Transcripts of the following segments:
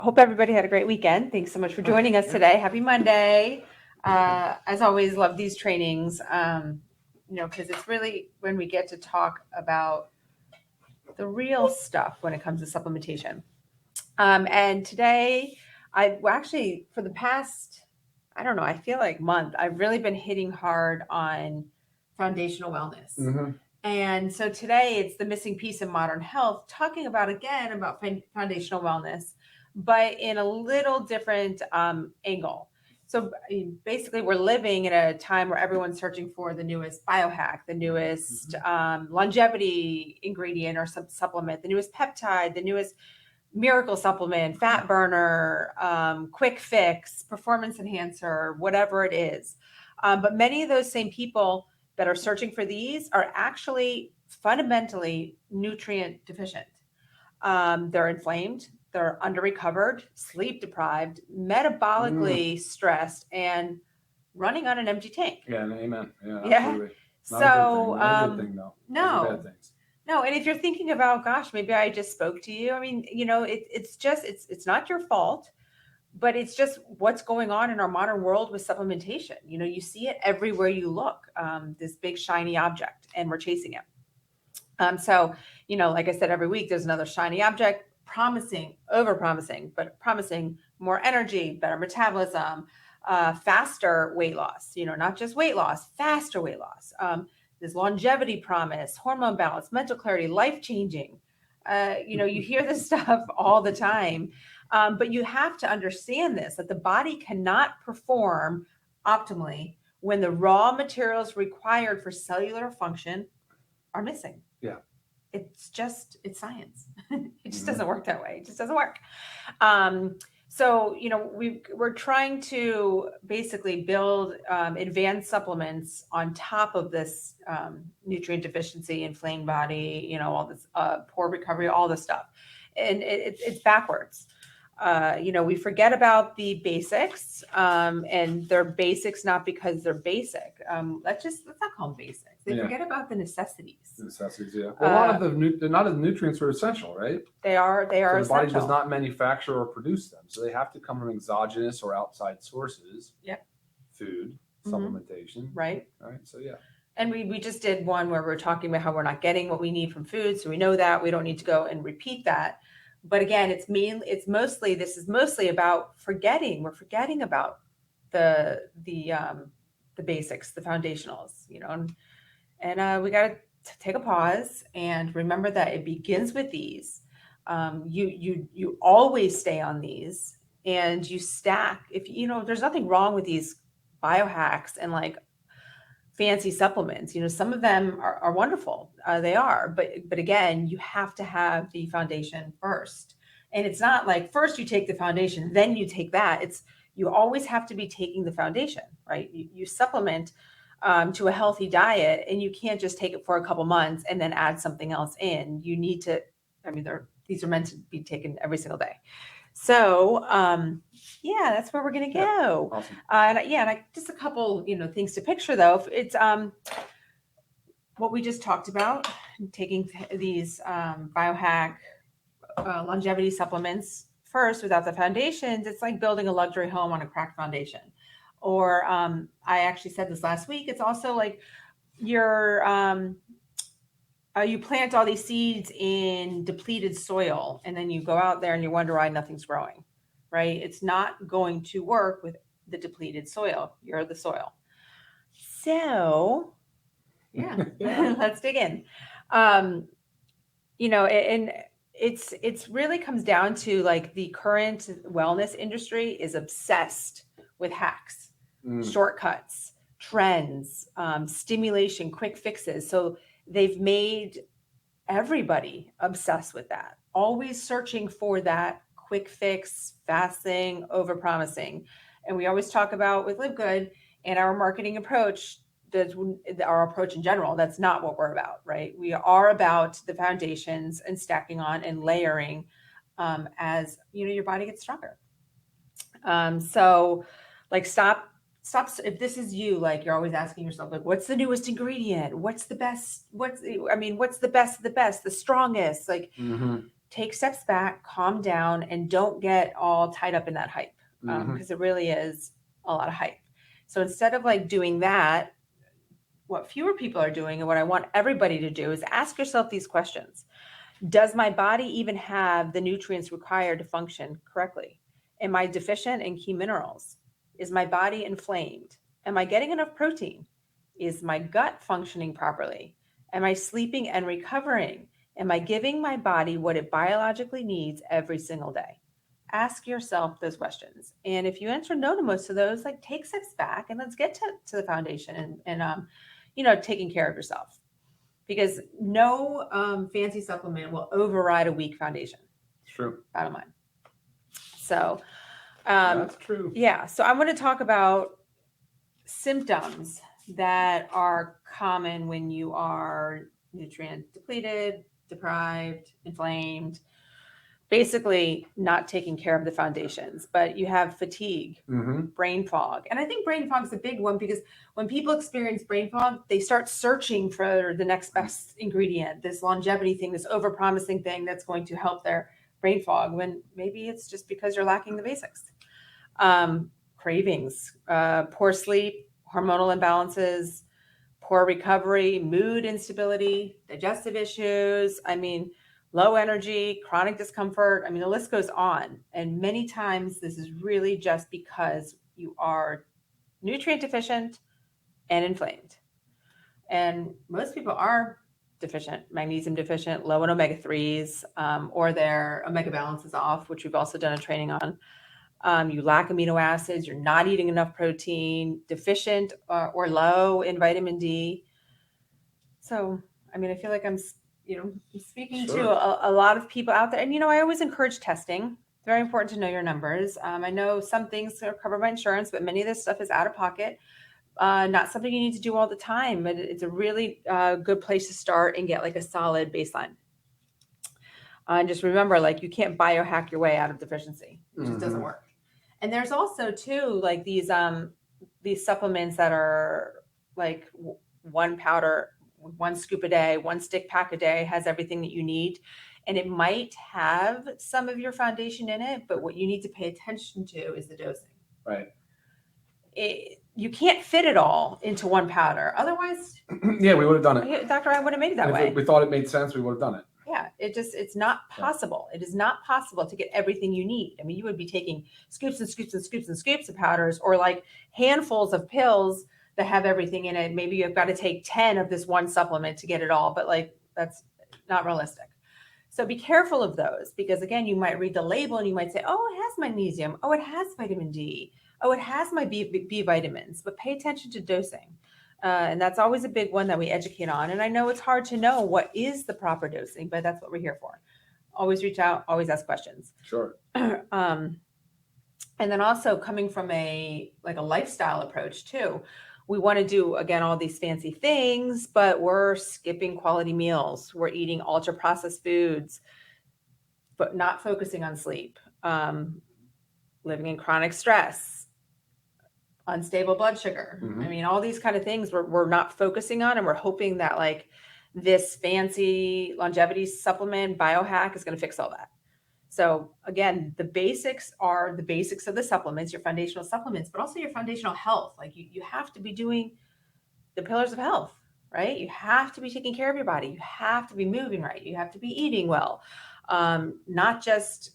Hope everybody had a great weekend. Thanks so much for joining us today. Happy Monday. As always, love these trainings, because it's really when we get to talk about the real stuff when it comes to supplementation. And today, actually, for the past, I feel like month, I've really been hitting hard on foundational wellness. Mm-hmm. And so today it's the missing piece in modern health, talking about foundational wellness, but in a little different angle. So basically, we're living in a time where everyone's searching for the newest biohack, the newest longevity ingredient or supplement, the newest peptide, the newest miracle supplement, fat burner, quick fix, performance enhancer, whatever it is. But many of those same people that are searching for these are actually fundamentally nutrient deficient. They're inflamed, they're under recovered, sleep deprived, metabolically stressed, and running on an empty tank. Yeah, amen. Yeah, absolutely. Not a good thing, though. No. Those are bad things. No, and if you're thinking about, gosh, maybe I just spoke to you. I mean, it's not your fault, but it's just what's going on in our modern world with supplementation. You see it everywhere you look, this big shiny object, and we're chasing it. So, like I said, every week there's another shiny object promising, over promising, but promising more energy, better metabolism, faster weight loss, not just weight loss, faster weight loss. This longevity promise, hormone balance, mental clarity, life-changing. You hear this stuff all the time, but you have to understand this, that the body cannot perform optimally when the raw materials required for cellular function are missing. Yeah. It's science. It just doesn't work that way. It just doesn't work. So, we're trying to basically build advanced supplements on top of this nutrient deficiency, inflamed body, all this poor recovery, all this stuff. And it's backwards. We forget about the basics, and they're basics not because they're basic. Let's not call them basics. They forget about the necessities. The necessities, yeah. Well, a lot of the nutrients are essential, right? They are. So the essential. Body does not manufacture or produce them, so they have to come from exogenous or outside sources. Yep. Food, supplementation. Right. So yeah. And we just did one where we're talking about how we're not getting what we need from food, so we know that we don't need to go and repeat that. But again, this is mostly about forgetting. We're forgetting about the basics, the foundationals, and we got to take a pause and remember that it begins with these. You always stay on these, and you stack. If there's nothing wrong with these biohacks and like fancy supplements. Some of them are wonderful. They are, but again, you have to have the foundation first. And it's not like first you take the foundation, then you take that. You always have to be taking the foundation, right? You supplement to a healthy diet, and you can't just take it for a couple months and then add something else in. You need to, these are meant to be taken every single day. So, that's where we're going to go. Awesome. And just a couple, things to picture though. It's what we just talked about, taking these biohack longevity supplements first without the foundations. It's like building a luxury home on a cracked foundation. Or I actually said this last week. It's also like you plant all these seeds in depleted soil, and then you go out there and you wonder why nothing's growing, right? It's not going to work with the depleted soil. You're the soil. So, let's dig in. And it's really comes down to like the current wellness industry is obsessed with hacks, shortcuts, trends, stimulation, quick fixes. So they've made everybody obsessed with that, always searching for that quick fix, fast thing, over promising. And we always talk about with LiveGood and our marketing approach, our approach in general, that's not what we're about, right? We are about the foundations and stacking on and layering as your body gets stronger. So like stop. If this is you, like you're always asking yourself, like, what's the newest ingredient? What's the best? What's the best of the best, the strongest? Like, take steps back, calm down, and don't get all tied up in that hype, because it really is a lot of hype. So instead of like doing that, what fewer people are doing and what I want everybody to do is ask yourself these questions. Does my body even have the nutrients required to function correctly? Am I deficient in key minerals? Is my body inflamed? Am I getting enough protein? Is my gut functioning properly? Am I sleeping and recovering? Am I giving my body what it biologically needs every single day? Ask yourself those questions. And if you answer no to most of those, like take steps back and let's get to the foundation and taking care of yourself. Because no fancy supplement will override a weak foundation. True. Bottom line. So that's true. Yeah. So I'm going to talk about symptoms that are common when you are nutrient depleted, deprived, inflamed, basically not taking care of the foundations. But you have fatigue, brain fog. And I think brain fog is a big one because when people experience brain fog, they start searching for the next best ingredient, this longevity thing, this overpromising thing that's going to help their brain fog, when maybe it's just because you're lacking the basics. Cravings, poor sleep, hormonal imbalances, poor recovery, mood instability, digestive issues. I mean, low energy, chronic discomfort. I mean, the list goes on. And many times this is really just because you are nutrient deficient and inflamed. And most people are deficient, magnesium deficient, low in omega-3s, or their omega balance is off, which we've also done a training on. You lack amino acids, you're not eating enough protein, deficient or low in vitamin D. So, I mean, I feel like I'm speaking to a lot of people out there. And, I always encourage testing. It's very important to know your numbers. I know some things are covered by insurance, but many of this stuff is out of pocket. Not something you need to do all the time, but it's a really good place to start and get like a solid baseline. And just remember, like, you can't biohack your way out of deficiency. It just doesn't work. And there's also too, like these supplements that are like one powder, one scoop a day, one stick pack a day, has everything that you need. And it might have some of your foundation in it, but what you need to pay attention to is the dosing. Right. You can't fit it all into one powder. Otherwise, yeah, we would have done it. Dr. I would have made it that way. If we thought it made sense, we would have done it. Yeah, it's not possible. It is not possible to get everything you need. I mean, you would be taking scoops and scoops and scoops and scoops of powders, or like handfuls of pills that have everything in it. Maybe you've got to take 10 of this one supplement to get it all, but like that's not realistic. So be careful of those, because again, you might read the label and you might say, oh, it has magnesium. Oh, it has vitamin D. Oh, it has my B vitamins, but pay attention to dosing. And that's always a big one that we educate on. And I know it's hard to know what is the proper dosing, but that's what we're here for. Always reach out, always ask questions. Sure. And then also coming from a lifestyle approach too, we want to do, again, all these fancy things, but we're skipping quality meals. We're eating ultra processed foods, but not focusing on sleep, living in chronic stress, unstable blood sugar. I mean, all these kind of things we're not focusing on, and we're hoping that like this fancy longevity supplement biohack is going to fix all that. So again, the basics are the basics of the supplements, your foundational supplements, but also your foundational health. Like you have to be doing the pillars of health, right? You have to be taking care of your body. You have to be moving right. You have to be eating well, not just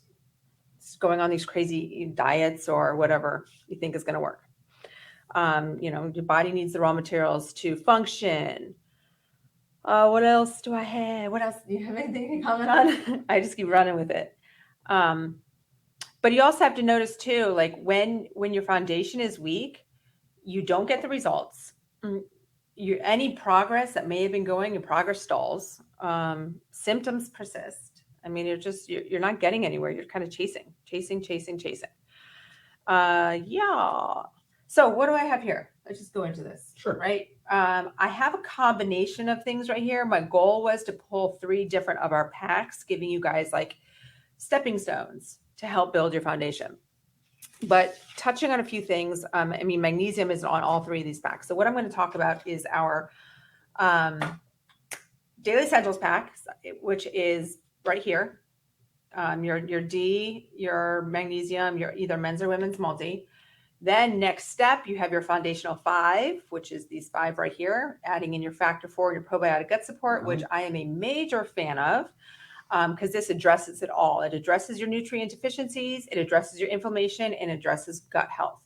going on these crazy diets or whatever you think is going to work. Your body needs the raw materials to function. What else do I have? What else? Do you have anything to comment on? I just keep running with it. But you also have to notice too, like when your foundation is weak, you don't get the results. Any progress that may have been going, your progress stalls. Symptoms persist. I mean, you're not getting anywhere. You're kind of chasing. Yeah. So what do I have here? Let's just go into this. Sure. Right. I have a combination of things right here. My goal was to pull 3 different of our packs, giving you guys like stepping stones to help build your foundation. But touching on a few things, magnesium is on all 3 of these packs. So what I'm going to talk about is our Daily Essentials pack, which is right here. your D, your magnesium, your either men's or women's multi. Then next step, you have your foundational 5, which is these 5 right here, adding in your factor 4, your probiotic gut support, which I am a major fan of because this addresses it all. It addresses your nutrient deficiencies, it addresses your inflammation, and addresses gut health.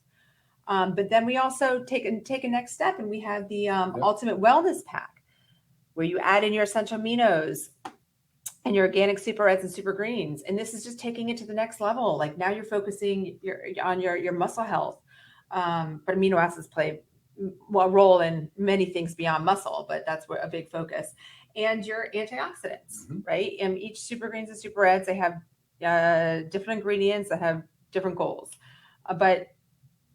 But then we also take a next step, and we have the Ultimate Wellness Pack, where you add in your essential aminos and your organic super reds and super greens. And this is just taking it to the next level. Like now you're focusing on your muscle health. But amino acids play a role in many things beyond muscle, but that's a big focus. And your antioxidants, right? And each super greens and super reds, they have different ingredients that have different goals. But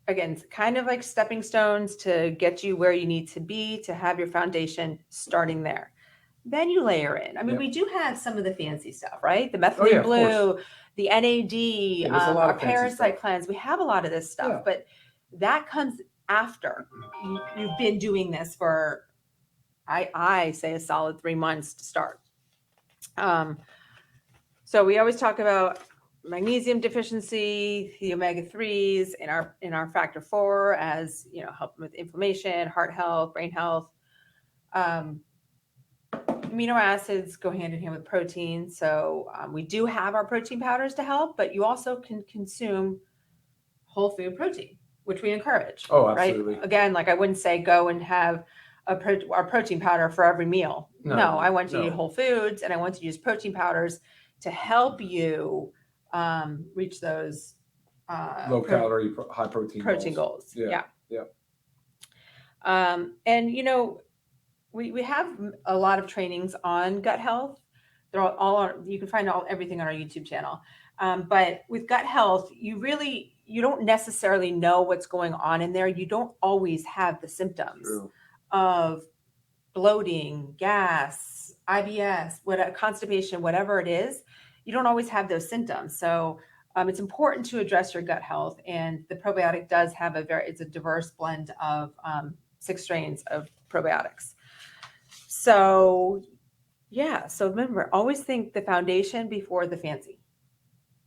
again, it's kind of like stepping stones to get you where you need to be to have your foundation starting there. Then you layer in. I mean, we do have some of the fancy stuff, right? The methylene blue, the NAD, our parasite cleanse. We have a lot of this stuff, but that comes after you've been doing this for, I say, a solid 3 months to start. So we always talk about magnesium deficiency, the omega-3s in our factor 4 as, helping with inflammation, heart health, brain health. Amino acids go hand in hand with protein. So we do have our protein powders to help, but you also can consume whole food protein, which we encourage. Oh, absolutely. Right? Again, like I wouldn't say go and have our protein powder for every meal. No, I want you to eat whole foods, and I want you to use protein powders to help you reach those low calorie, high protein goals. Yeah. And we have a lot of trainings on gut health. They're you can find everything on our YouTube channel. But with gut health, you don't necessarily know what's going on in there. You don't always have the symptoms of bloating, gas, IBS, constipation, whatever it is. You don't always have those symptoms. So it's important to address your gut health. And the probiotic does have it's a diverse blend of 6 strains of probiotics. So remember, always think the foundation before the fancy.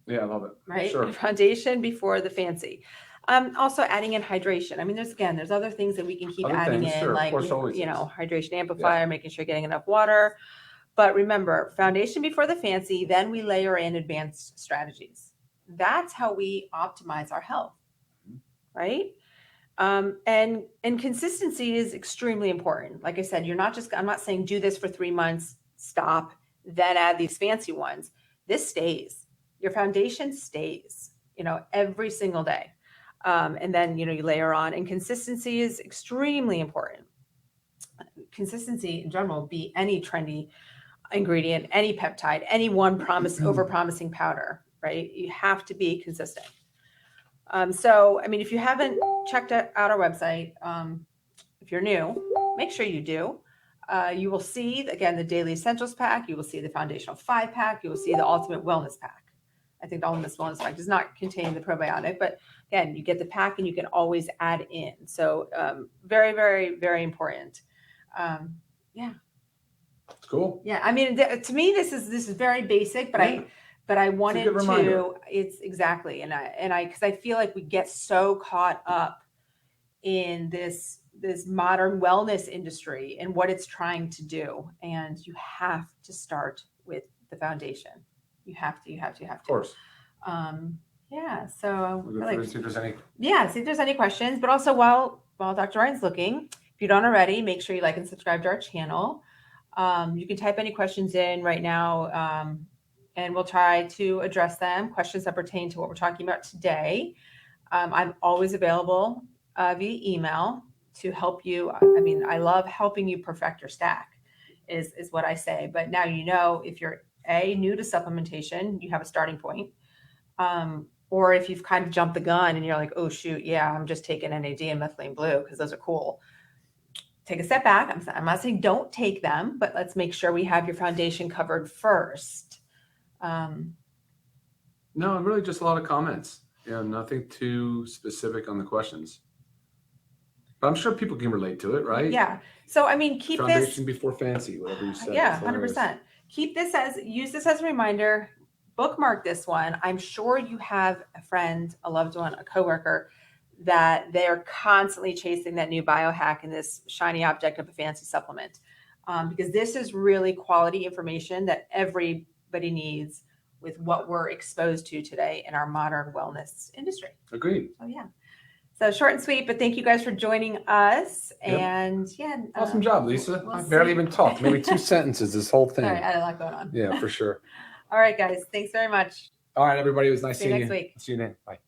Yeah, I love it. Right? Sure. The foundation before the fancy. Also adding in hydration. I mean, there's other things that we can keep adding in, sure. like, Hydration amplifier, making sure you're getting enough water. But remember, foundation before the fancy, then we layer in advanced strategies. That's how we optimize our health, right? And consistency is extremely important. Like I said, I'm not saying do this for 3 months, stop, then add these fancy ones. This stays. Your foundation stays, every single day. And then, you layer on, and consistency is extremely important. Consistency in general, be any trendy ingredient, any peptide, any one over-promising powder, right? You have to be consistent. So, I mean, if you haven't checked out our website, if you're new, make sure you do. You will see, again, the Daily Essentials Pack. You will see the Foundational 5 Pack. You will see the Ultimate Wellness Pack. I think the Ultimate Wellness Pack does not contain the probiotic, but again, you get the pack and you can always add in. So very, very, very important. Yeah. Cool. Yeah. I mean, to me, this is very basic, but I wanted to, it's exactly. And because I feel like we get so caught up in this modern wellness industry and what it's trying to do. And you have to start with the foundation. You have to. Of course. Yeah. So see if there's any questions, but also while Dr. Ryan's looking, if you don't already, make sure you like and subscribe to our channel. You can type any questions in right now, and we'll try to address them. Questions that pertain to what we're talking about today. I'm always available via email to help you. I mean, I love helping you perfect your stack is what I say. But now, if you're new to supplementation, you have a starting point. Or if you've kind of jumped the gun and you're like, oh, shoot, yeah, I'm just taking NAD and methylene blue because those are cool. Take a step back. I'm not saying don't take them, but let's make sure we have your foundation covered first. No, really just a lot of comments. Nothing too specific on the questions. But I'm sure people can relate to it, right? Yeah. So, I mean, keep foundation before fancy, whatever you said. Yeah, 100%. Use this as a reminder. bookmark this one. I'm sure you have a friend, a loved one, a coworker that they're constantly chasing that new biohack and this shiny object of a fancy supplement. Because this is really quality information that everybody needs with what we're exposed to today in our modern wellness industry. Agreed. So yeah. So short and sweet, but thank you guys for joining us. Yep. And yeah. Awesome job, Lisa. we'll I barely see. even talked. Maybe 2 sentences this whole thing. Sorry, I had a lot going on. Yeah, for sure. All right, guys. Thanks very much. All right, everybody. It was nice See you seeing next you. week. See you then. Bye.